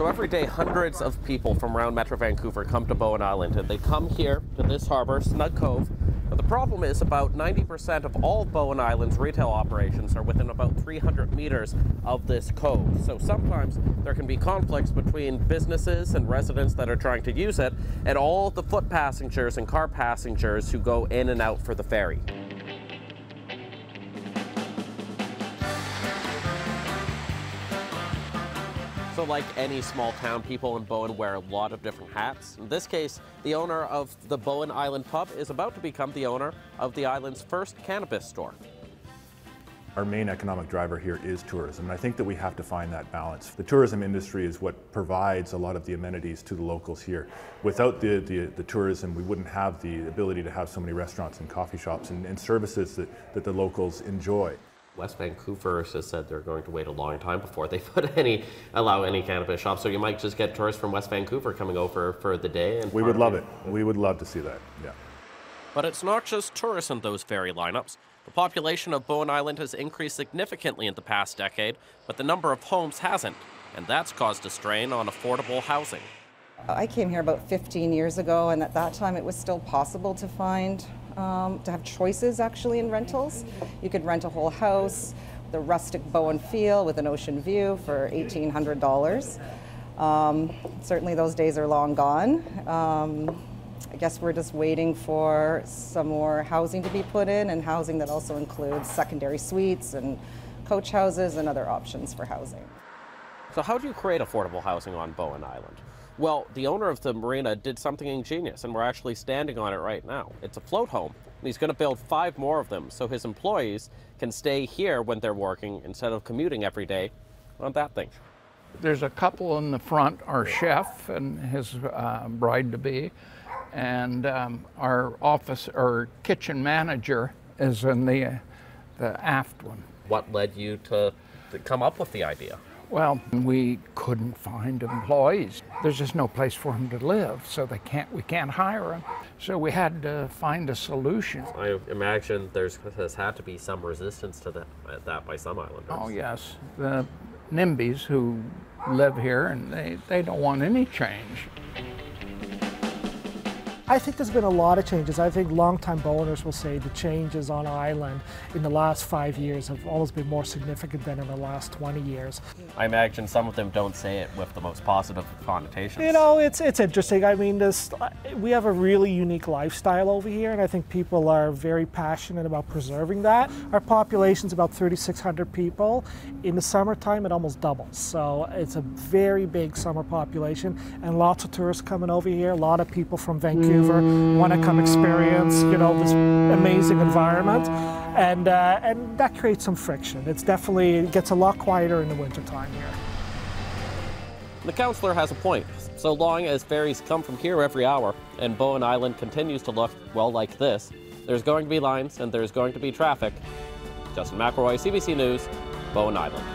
So every day, hundreds of people from around Metro Vancouver come to Bowen Island, and they come here to this harbor, Snug Cove. But the problem is about 90% of all Bowen Island's retail operations are within about 300 meters of this cove. So sometimes there can be conflicts between businesses and residents that are trying to use it, and all the foot passengers and car passengers who go in and out for the ferry. So like any small town, people in Bowen wear a lot of different hats. In this case, the owner of the Bowen Island pub is about to become the owner of the island's first cannabis store. Our main economic driver here is tourism, and I think that we have to find that balance. The tourism industry is what provides a lot of the amenities to the locals here. Without the tourism, we wouldn't have the ability to have so many restaurants and coffee shops and services that the locals enjoy. West Vancouver has said they're going to wait a long time before they allow any cannabis shops. So you might just get tourists from West Vancouver coming over for the day. And we would love it. We would love to see that, yeah. But it's not just tourists in those ferry lineups. The population of Bowen Island has increased significantly in the past decade, but the number of homes hasn't, and that's caused a strain on affordable housing. I came here about 15 years ago, and at that time it was still possible to find to have choices actually in rentals. You could rent a whole house, the rustic Bowen feel with an ocean view for $1,800. Certainly those days are long gone. I guess we're just waiting for some more housing to be put in, and housing that also includes secondary suites and coach houses and other options for housing. So how do you create affordable housing on Bowen Island? Well, the owner of the marina did something ingenious, and we're actually standing on it right now. It's a float home, and he's going to build 5 more of them so his employees can stay here when they're working instead of commuting every day on that thing. There's a couple in the front, our chef and his bride-to-be, and our kitchen manager is in the aft one. What led you to come up with the idea? Well, we couldn't find employees. There's just no place for them to live, so we can't hire them. So we had to find a solution. I imagine there's had to be some resistance to that by some islanders. Oh yes, the NIMBYs who live here, and they don't want any change. I think there's been a lot of changes. I think longtime Boweners will say the changes on island in the last 5 years have always been more significant than in the last 20 years. I imagine some of them don't say it with the most positive connotations. You know, it's interesting. I mean, we have a really unique lifestyle over here, and I think people are very passionate about preserving that. Our population's about 3,600 people. In the summertime, it almost doubles. So it's a very big summer population, and lots of tourists coming over here. A lot of people from Vancouver want to come experience, you know, this amazing environment, and that creates some friction. It gets a lot quieter in the wintertime here. The councillor has a point. So long as ferries come from here every hour and Bowen Island continues to look, well, like this, there's going to be lines and there's going to be traffic. Justin McElroy, CBC News, Bowen Island.